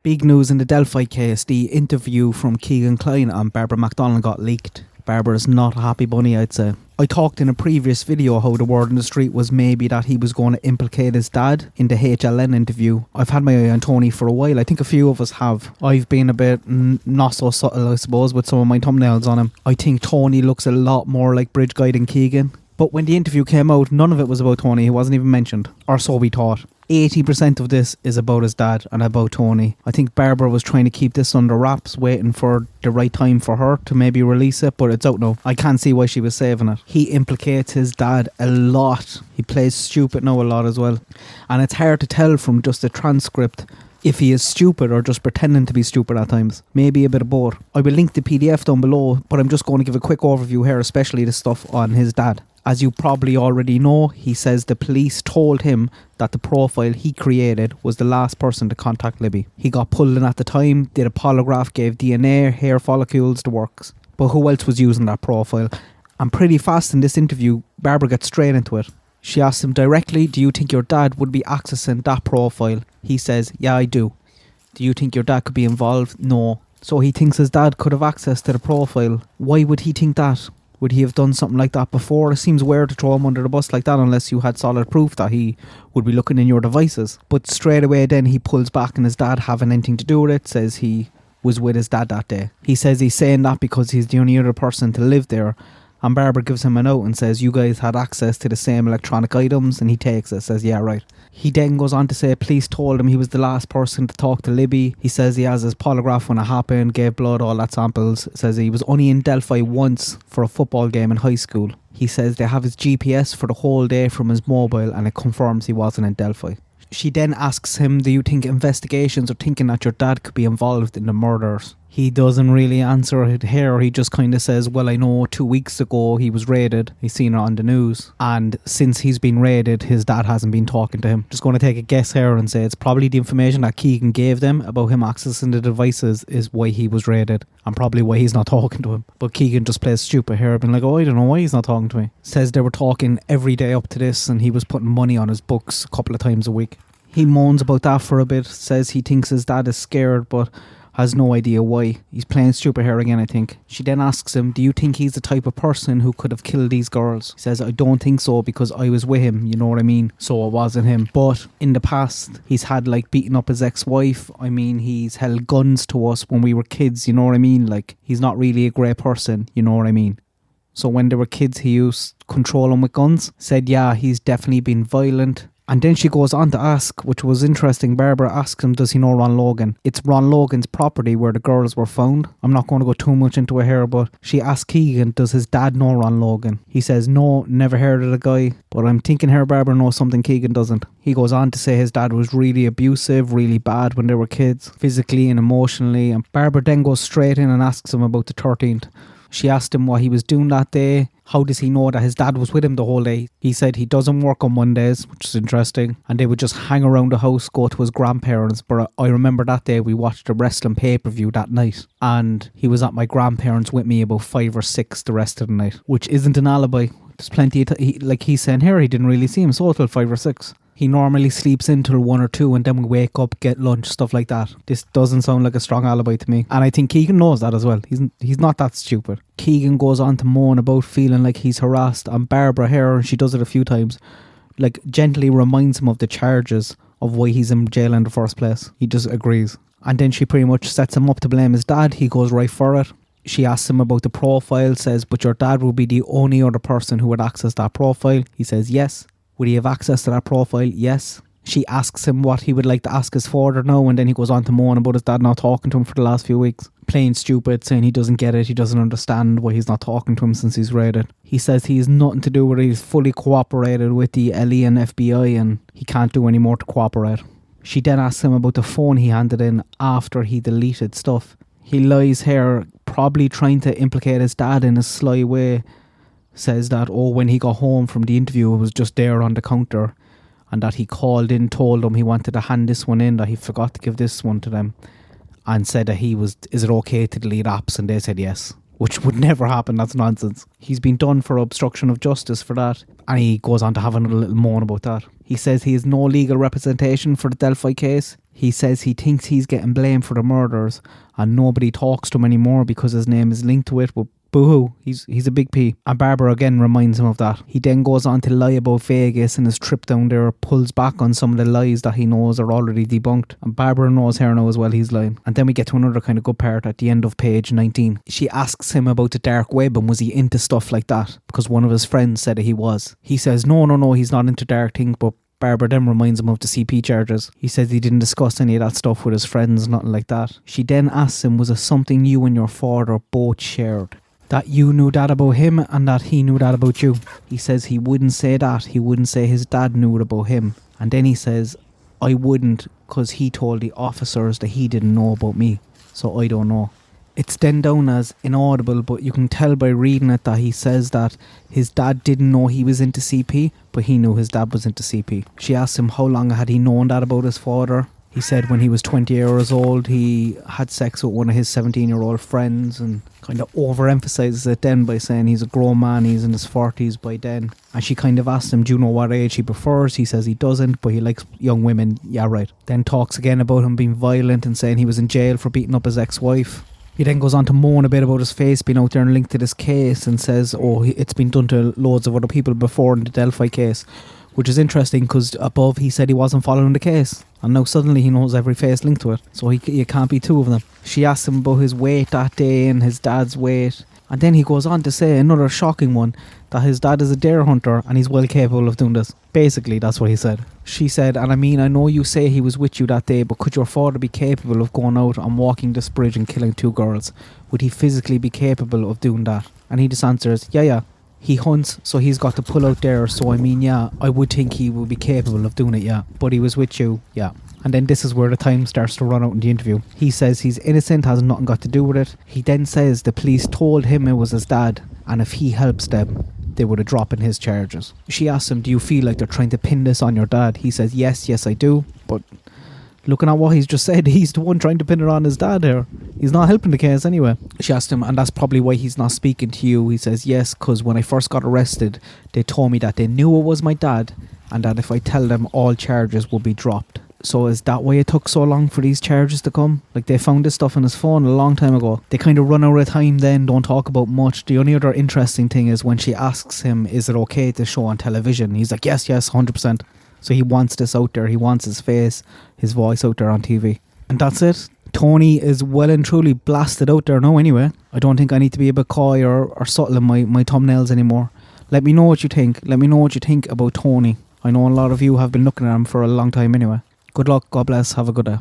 Big news in the Delphi case. The interview from Kegan Kline and Barbara McDonald got leaked. Barbara's not a happy bunny, I'd say. I talked in a previous video how the word in the street was maybe that he was going to implicate his dad in the HLN interview. I've had my eye on Tony for a while. I think a few of us have. I've been a bit not so subtle, I suppose, with some of my thumbnails on him. I think Tony looks a lot more like Bridge Guy than Kegan. But when the interview came out, none of it was about Tony. He wasn't even mentioned. Or so we thought. 80% of this is about his dad and about Tony. I think Barbara was trying to keep this under wraps, waiting for the right time for her to maybe release it, but it's out now. I can't see why she was saving it. He implicates his dad a lot. He plays stupid now a lot as well. And it's hard to tell from just a transcript if he is stupid or just pretending to be stupid at times. Maybe a bit of both. I will link the PDF down below, but I'm just going to give a quick overview here, especially the stuff on his dad. As you probably already know, he says the police told him that the profile he created was the last person to contact Libby. He got pulled in at the time, did a polygraph, gave DNA, hair follicles, the works. But who else was using that profile? And pretty fast in this interview, Barbara gets straight into it. She asks him directly, do you think your dad would be accessing that profile? He says, yeah, I do. Do you think your dad could be involved? No. So he thinks his dad could have access to the profile. Why would he think that? Would he have done something like that before? It seems weird to throw him under the bus like that unless you had solid proof that he would be looking in your devices. But straight away then he pulls back and his dad having anything to do with it, says he was with his dad that day. He says he's saying that because he's the only other person to live there. And Barbara gives him a note and says, you guys had access to the same electronic items, and he takes it, says, yeah, right. He then goes on to say police told him he was the last person to talk to Libby. He says he has his polygraph when it happened, gave blood, all that samples. Says he was only in Delphi once for a football game in high school. He says they have his GPS for the whole day from his mobile and it confirms he wasn't in Delphi. She then asks him, do you think investigations are thinking that your dad could be involved in the murders? He doesn't really answer it here. He just kind of says, well, I know 2 weeks ago he was raided. He's seen it on the news. And since he's been raided, his dad hasn't been talking to him. Just going to take a guess here and say it's probably the information that Kegan gave them about him accessing the devices is why he was raided. And probably why he's not talking to him. But Kegan just plays stupid here, being like, oh, I don't know why he's not talking to me. Says they were talking every day up to this and he was putting money on his books a couple of times a week. He moans about that for a bit. Says he thinks his dad is scared, but has no idea why. He's playing stupid here again, I think. She then asks him, do you think he's the type of person who could have killed these girls? He says, I don't think so because I was with him, you know what I mean? So it wasn't him. But in the past, he's had like beaten up his ex-wife. I mean, he's held guns to us when we were kids, you know what I mean? Like, he's not really a great person, you know what I mean? So when they were kids, he used to control them with guns. Said, yeah, he's definitely been violent. And then she goes on to ask, which was interesting, Barbara asks him, does he know Ron Logan? It's Ron Logan's property where the girls were found. I'm not going to go too much into it here, but she asks Kegan, does his dad know Ron Logan? He says, no, never heard of the guy. But I'm thinking here Barbara knows something Kegan doesn't. He goes on to say his dad was really abusive, really bad when they were kids, physically and emotionally. And Barbara then goes straight in and asks him about the 13th. She asked him what he was doing that day. How does he know that his dad was with him the whole day? He said he doesn't work on Mondays, which is interesting. And they would just hang around the house, go to his grandparents. But I remember that day we watched a wrestling pay-per-view that night. And he was at my grandparents with me about 5 or 6 the rest of the night. Which isn't an alibi. There's plenty of like he's saying here, he didn't really see him so till 5 or 6. He normally sleeps in till 1 or 2 and then we wake up, get lunch, stuff like that. This doesn't sound like a strong alibi to me. And I think Kegan knows that as well. He's not that stupid. Kegan goes on to moan about feeling like he's harassed, and Barbara here, and she does it a few times, like gently reminds him of the charges of why he's in jail in the first place. He just agrees. And then she pretty much sets him up to blame his dad. He goes right for it. She asks him about the profile, says, but your dad will be the only other person who would access that profile. He says yes. Would he have access to that profile? Yes. She asks him what he would like to ask his father now, and then he goes on to moan about his dad not talking to him for the last few weeks. Playing stupid, saying he doesn't get it, he doesn't understand why he's not talking to him since he's raided. He says he has nothing to do with it, he's fully cooperated with the LE and FBI and he can't do any more to cooperate. She then asks him about the phone he handed in after he deleted stuff. He lies here, probably trying to implicate his dad in a sly way. Says that, when he got home from the interview, it was just there on the counter, and that he called in, told them he wanted to hand this one in, that he forgot to give this one to them, and said that is it okay to delete apps, and they said yes. which would never happen. That's nonsense. He's been done for obstruction of justice for that, and he goes on to have another little moan about that. He says he has no legal representation for the Delphi case. He says he thinks he's getting blamed for the murders and nobody talks to him anymore because his name is linked to it, but boo-hoo, he's a big P. And Barbara again reminds him of that. He then goes on to lie about Vegas and his trip down there, pulls back on some of the lies that he knows are already debunked. And Barbara knows her now as well he's lying. And then we get to another kind of good part at the end of page 19. She asks him about the dark web and was he into stuff like that? Because one of his friends said that he was. He says no, he's not into dark things, but Barbara then reminds him of the CP charges. He says he didn't discuss any of that stuff with his friends, nothing like that. She then asks him, was it something you and your father both shared? That you knew that about him and that he knew that about you. He says he wouldn't say that. He wouldn't say his dad knew it about him. And then he says, I wouldn't, because he told the officers that he didn't know about me. So I don't know. It's then down as inaudible, but you can tell by reading it that he says that his dad didn't know he was into CP, but he knew his dad was into CP. She asked him how long had he known that about his father. He said when he was 20 years old, he had sex with one of his 17-year-old friends and kind of overemphasises it then by saying he's a grown man, he's in his 40s by then. And she kind of asked him, do you know what age he prefers? He says he doesn't, but he likes young women. Yeah, right. Then talks again about him being violent and saying he was in jail for beating up his ex-wife. He then goes on to moan a bit about his face being out there and linked to this case and says, it's been done to loads of other people before in the Delphi case. Which is interesting because above he said he wasn't following the case. And now suddenly he knows every face linked to it. So you can't be two of them. She asks him about his weight that day and his dad's weight. And then he goes on to say another shocking one, that his dad is a deer hunter and he's well capable of doing this. Basically, that's what he said. She said, and I mean, I know you say he was with you that day, but could your father be capable of going out and walking this bridge and killing two girls? Would he physically be capable of doing that? And he just answers, yeah. He hunts, so he's got to pull out there. So I mean, yeah, I would think he would be capable of doing it, yeah. But he was with you, yeah. And then this is where the time starts to run out in the interview. He says he's innocent, has nothing got to do with it. He then says the police told him it was his dad, and if he helps them, they would have dropped in his charges. She asks him, do you feel like they're trying to pin this on your dad? He says, yes, I do. But looking at what he's just said, he's the one trying to pin it on his dad here. He's not helping the case anyway. She asked him, and that's probably why he's not speaking to you. He says, yes, because when I first got arrested, they told me that they knew it was my dad, and that if I tell them, all charges will be dropped. So is that why it took so long for these charges to come? Like, they found this stuff on his phone a long time ago. They kind of run out of time then, don't talk about much. The only other interesting thing is when she asks him, is it okay to show on television? He's like, yes, 100%. So he wants this out there. He wants his face, his voice out there on TV. And that's it. Tony is well and truly blasted out there now anyway. I don't think I need to be a bit coy or subtle in my thumbnails anymore. Let me know what you think. Let me know what you think about Tony. I know a lot of you have been looking at him for a long time anyway. Good luck. God bless. Have a good day.